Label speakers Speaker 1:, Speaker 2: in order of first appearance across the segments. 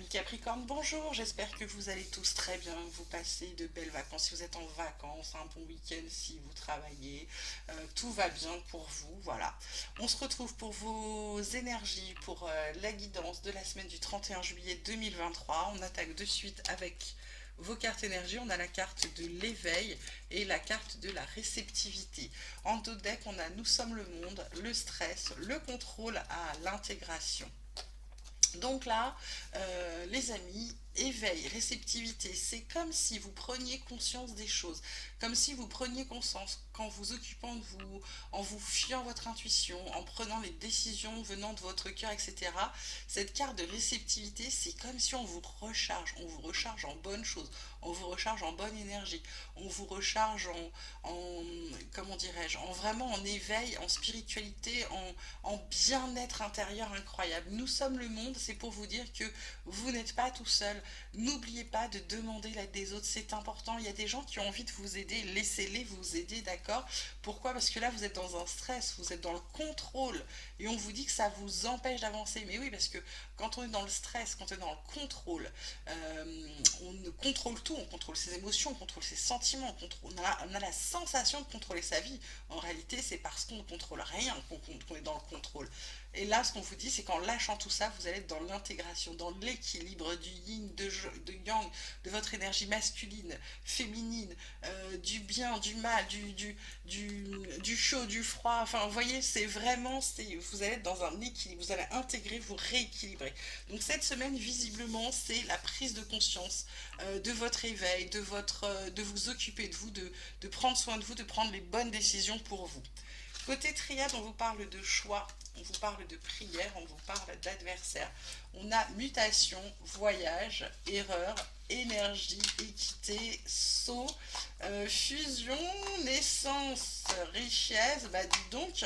Speaker 1: Amis Capricorne, bonjour, j'espère que vous allez tous très bien, que vous passez de belles vacances. Si vous êtes en vacances, un bon week-end si vous travaillez, tout va bien pour vous, voilà. On se retrouve pour vos énergies, pour la guidance de la semaine du 31 juillet 2023. On attaque de suite avec vos cartes énergie. On a la carte de l'éveil et la carte de la réceptivité. En dos de deck, on a nous sommes le monde, le stress, le contrôle à l'intégration. Donc là, les amis, éveil, réceptivité, c'est comme si vous preniez conscience des choses, comme si vous preniez conscience qu'en vous occupant de vous, en vous fiant à votre intuition, en prenant les décisions venant de votre cœur, etc. Cette carte de réceptivité, c'est comme si on vous recharge en bonnes choses, on vous recharge en bonne énergie, on vous recharge en comment dirais-je, en vraiment en éveil, en spiritualité, en bien-être intérieur incroyable. Nous sommes le monde, c'est pour vous dire que vous n'êtes pas tout seul. N'oubliez pas de demander l'aide des autres, c'est important. Il y a des gens qui ont envie de vous aider, laissez-les vous aider, d'accord? Pourquoi? Parce que là, vous êtes dans un stress, vous êtes dans le contrôle, et on vous dit que ça vous empêche d'avancer. Mais oui, parce que quand on est dans le stress, quand on est dans le contrôle, on contrôle tout, on contrôle ses émotions, on contrôle ses sentiments, on a la sensation de contrôler sa vie. En réalité, c'est parce qu'on ne contrôle rien qu'on est dans le contrôle. Et là, ce qu'on vous dit, c'est qu'en lâchant tout ça, vous allez être dans l'intégration, dans l'équilibre du yin, de yang, de votre énergie masculine, féminine, du bien, du mal, du chaud, du froid. Enfin, vous voyez, c'est vraiment, vous allez être dans un équilibre, vous allez intégrer, vous rééquilibrer. Donc cette semaine, visiblement, c'est la prise de conscience de votre éveil, de vous occuper de vous, de prendre soin de vous, de prendre les bonnes décisions pour vous. Côté triade, on vous parle de choix, on vous parle de prière, on vous parle d'adversaire. On a mutation, voyage, erreur, énergie, équité, saut, fusion, naissance, richesse. Bah dis donc,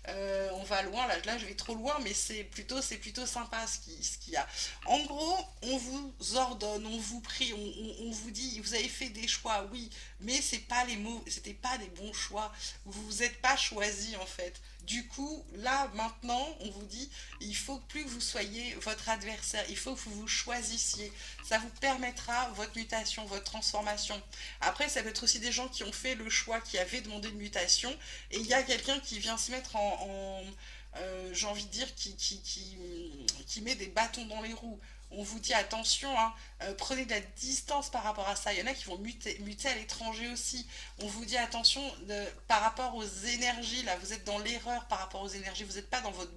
Speaker 1: on va loin là, je vais trop loin, mais c'est plutôt sympa ce qu'il y a. En gros, on vous ordonne, on vous prie, on vous dit, vous avez fait des choix, oui, mais c'est pas les mots, c'était pas des bons choix. Vous vous êtes pas choisi en fait. Du coup, là, maintenant, on vous dit, il faut plus que vous soyez votre adversaire, il faut que vous vous choisissiez. Ça vous permettra votre mutation, votre transformation. Après, ça peut être aussi des gens qui ont fait le choix, qui avaient demandé une mutation, et il y a quelqu'un qui vient se mettre j'ai envie de dire, qui met des bâtons dans les roues. On vous dit attention, hein, prenez de la distance par rapport à ça. Il y en a qui vont muter à l'étranger aussi. On vous dit attention par rapport aux énergies. Là, vous êtes dans l'erreur par rapport aux énergies. Vous n'êtes pas dans votre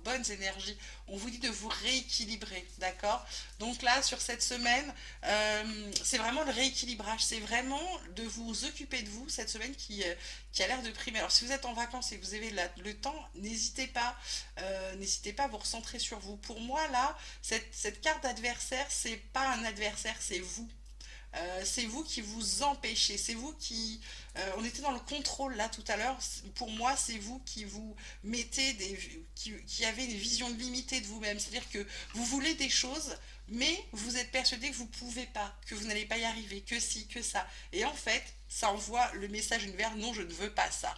Speaker 1: bonnes énergies. On vous dit de vous rééquilibrer, d'accord? Donc là, sur cette semaine, c'est vraiment le rééquilibrage. C'est vraiment de vous occuper de vous cette semaine qui a l'air de primer. Alors, si vous êtes en vacances et que vous avez le temps, n'hésitez pas à vous recentrer sur vous. Pour moi, là, cette carte d'adversaire, c'est pas un adversaire, c'est vous. C'est vous qui vous empêchez, c'est vous qui... on était dans le contrôle là tout à l'heure, pour moi c'est vous qui vous mettez qui avez une vision limitée de vous-même, c'est-à-dire que vous voulez des choses, mais vous êtes persuadé que vous ne pouvez pas, que vous n'allez pas y arriver, que si, que ça. Et en fait, ça envoie le message univers, non je ne veux pas ça.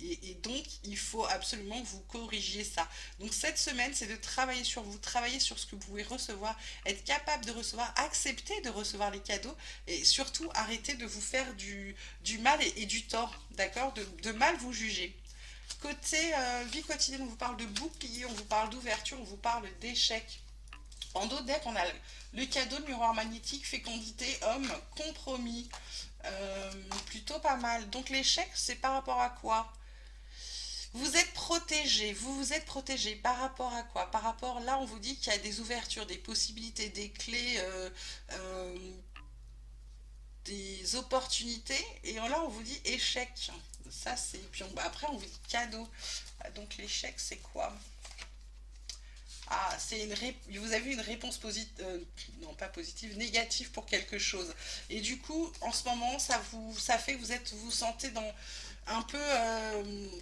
Speaker 1: Et donc, il faut absolument que vous corrigiez ça. Donc, cette semaine, c'est de travailler sur vous, travailler sur ce que vous pouvez recevoir, être capable de recevoir, accepter de recevoir les cadeaux et surtout arrêter de vous faire du mal et du tort, d'accord? De mal vous juger. Côté vie quotidienne, on vous parle de bouclier, on vous parle d'ouverture, on vous parle d'échec. En dos de deck, on a le cadeau de miroir magnétique, fécondité, homme, compromis. Plutôt pas mal. Donc l'échec, c'est par rapport à quoi? Vous êtes protégé, vous vous êtes protégé par rapport à quoi? Par rapport, là, on vous dit qu'il y a des ouvertures, des possibilités, des clés, euh, des opportunités. Et là, on vous dit échec. Ça, c'est. Puis après, on vous dit cadeau. Donc l'échec, c'est quoi? Ah, vous avez une réponse positive, non pas positive, négative pour quelque chose. Et du coup, en ce moment, ça fait que vous vous sentez dans un peu,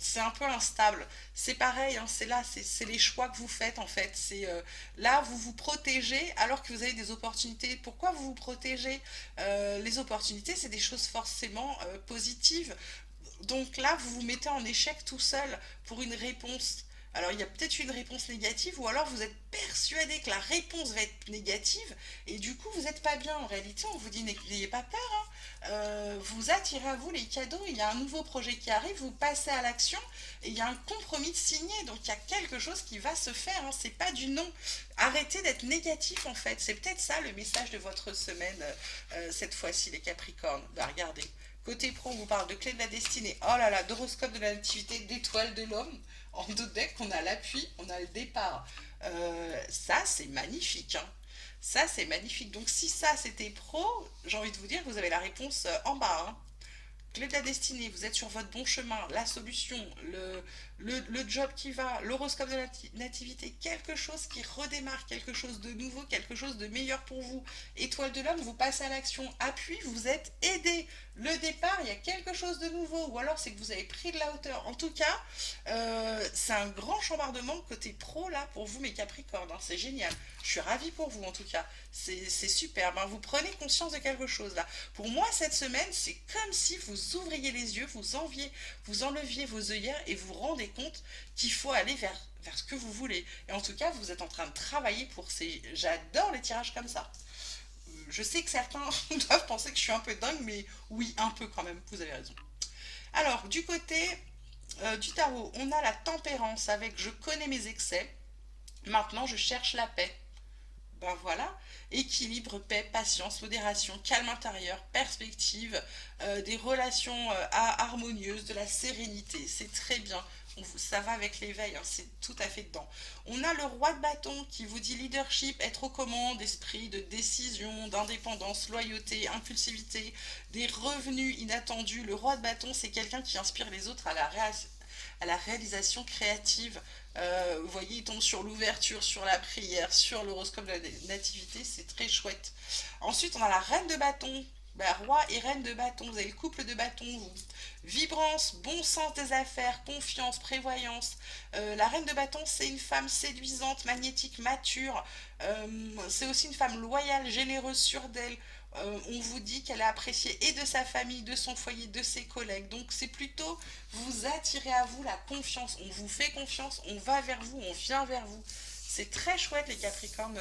Speaker 1: c'est un peu instable. C'est pareil, hein, c'est là, c'est les choix que vous faites en fait. Là, vous vous protégez alors que vous avez des opportunités. Pourquoi vous vous protégez? Les opportunités, c'est des choses forcément positives. Donc là, vous vous mettez en échec tout seul pour une réponse. Alors il y a peut-être une réponse négative ou alors vous êtes persuadé que la réponse va être négative et du coup vous n'êtes pas bien. En réalité, on vous dit n'ayez pas peur, hein. Vous attirez à vous les cadeaux, il y a un nouveau projet qui arrive, vous passez à l'action et il y a un compromis de signé. Donc il y a quelque chose qui va se faire, hein. C'est pas du non. Arrêtez d'être négatif en fait. C'est peut-être ça le message de votre semaine cette fois-ci les Capricornes. Bah, regardez. Côté pro, on vous parle de clé de la destinée. Oh là là, d'horoscope de la nativité, d'étoile de l'homme. En deux decks, on a l'appui, on a le départ. Ça, c'est magnifique, hein. Ça, c'est magnifique. Donc, si ça, c'était pro, j'ai envie de vous dire que vous avez la réponse en bas, hein. Clé de la destinée, vous êtes sur votre bon chemin, la solution, le job qui va, l'horoscope de la nativité, quelque chose qui redémarre, quelque chose de nouveau, quelque chose de meilleur pour vous. Étoile de l'homme, vous passez à l'action, appui, vous êtes aidé. Le départ, il y a quelque chose de nouveau, ou alors c'est que vous avez pris de la hauteur. En tout cas, c'est un grand chambardement côté pro là pour vous mes Capricornes, hein. C'est génial. Je suis ravie pour vous en tout cas. C'est superbe, hein. Vous prenez conscience de quelque chose là. Pour moi, cette semaine, c'est comme si vous ouvriez les yeux, vous enleviez vos œillères et vous rendez compte qu'il faut aller vers ce que vous voulez. Et en tout cas, vous êtes en train de travailler pour ces... J'adore les tirages comme ça. Je sais que certains doivent penser que je suis un peu dingue, mais oui, un peu quand même, vous avez raison. Alors, du côté du tarot, on a la tempérance avec je connais mes excès, maintenant je cherche la paix. Ben voilà, équilibre, paix, patience, modération, calme intérieur, perspective, des relations harmonieuses, de la sérénité, c'est très bien. Ça va avec l'éveil, hein, c'est tout à fait dedans. On a le roi de bâton qui vous dit leadership, être aux commandes, esprit de décision, d'indépendance, loyauté, impulsivité, des revenus inattendus. Le roi de bâton, c'est quelqu'un qui inspire les autres à la réalisation créative. Vous voyez, il tombe sur l'ouverture, sur la prière, sur l'horoscope de la nativité, c'est très chouette. Ensuite, on a la reine de bâton. Ben, roi et reine de bâton, vous avez le couple de bâton, vous. Vibrance, bon sens des affaires, confiance, prévoyance. La reine de bâton, c'est une femme séduisante, magnétique, mature. C'est aussi une femme loyale, généreuse, sûre d'elle. On vous dit qu'elle est appréciée et de sa famille, de son foyer, de ses collègues. Donc c'est plutôt vous attirez à vous la confiance. On vous fait confiance, on va vers vous, on vient vers vous. C'est très chouette les Capricornes,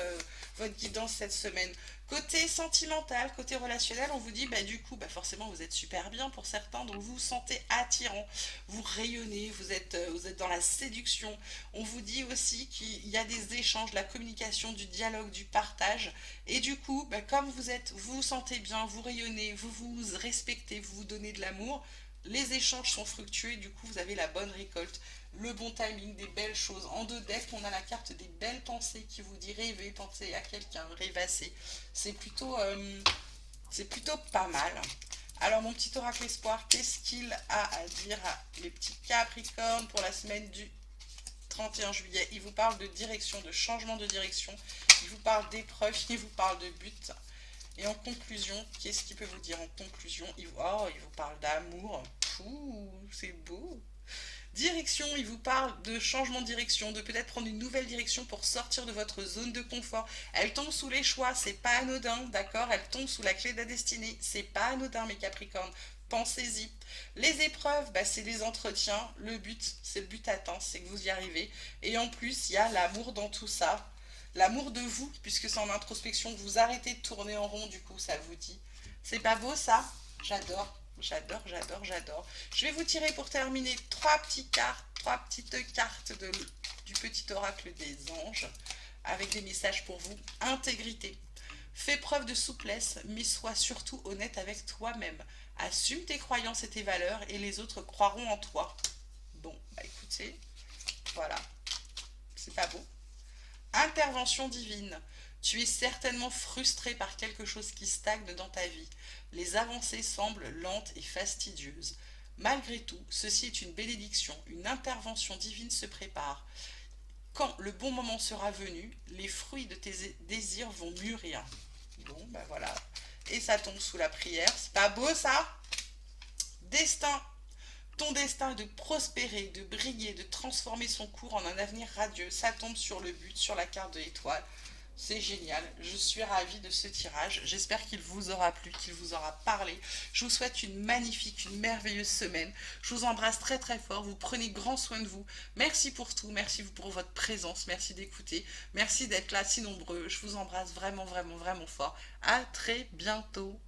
Speaker 1: votre guidance cette semaine. Côté sentimental, côté relationnel, on vous dit bah du coup bah forcément vous êtes super bien pour certains, donc vous vous sentez attirant, vous rayonnez, vous êtes dans la séduction. On vous dit aussi qu'il y a des échanges, de la communication, du dialogue, du partage. Et du coup, bah, comme vous vous sentez bien, vous rayonnez, vous vous respectez, vous vous donnez de l'amour, les échanges sont fructueux et du coup vous avez la bonne récolte, le bon timing, des belles choses. En deux decks, on a la carte des belles pensées qui vous dit rêver, penser à quelqu'un, rêvasser. C'est plutôt pas mal. Alors mon petit oracle espoir, qu'est-ce qu'il a à dire à les petits Capricornes pour la semaine du 31 juillet? Il vous parle de direction, de changement de direction. Il vous parle d'épreuve, il vous parle de but. Et en conclusion, qu'est-ce qu'il peut vous dire en conclusion? Il vous parle d'amour. Pouh, c'est beau. Direction, il vous parle de changement de direction, de peut-être prendre une nouvelle direction pour sortir de votre zone de confort. Elle tombe sous les choix, c'est pas anodin, d'accord? Elle tombe sous la clé de la destinée, c'est pas anodin mes Capricornes. Pensez-y. Les épreuves, bah, c'est les entretiens. Le but, c'est le but atteint, c'est que vous y arrivez. Et en plus, il y a l'amour dans tout ça. L'amour de vous, puisque c'est en introspection, vous arrêtez de tourner en rond, du coup, ça vous dit. C'est pas beau ça? J'adore, j'adore, j'adore, j'adore. Je vais vous tirer pour terminer trois petites cartes du petit oracle des anges, avec des messages pour vous. Intégrité. Fais preuve de souplesse, mais sois surtout honnête avec toi-même. Assume tes croyances et tes valeurs, et les autres croiront en toi. Bon, bah écoutez, voilà, c'est pas beau. Intervention divine. Tu es certainement frustré par quelque chose qui stagne dans ta vie. Les avancées semblent lentes et fastidieuses. Malgré tout, ceci est une bénédiction, une intervention divine se prépare. Quand le bon moment sera venu, les fruits de tes désirs vont mûrir. Bon, ben voilà. Et ça tombe sous la prière. C'est pas beau ça? Destin. Ton destin est de prospérer, de briller, de transformer son cours en un avenir radieux. Ça tombe sur le but, sur la carte de l'étoile. C'est génial, je suis ravie de ce tirage. J'espère qu'il vous aura plu, qu'il vous aura parlé. Je vous souhaite une magnifique, une merveilleuse semaine. Je vous embrasse très très fort. Vous prenez grand soin de vous. Merci pour tout, merci pour votre présence, merci d'écouter, merci d'être là si nombreux. Je vous embrasse vraiment vraiment vraiment fort. À très bientôt.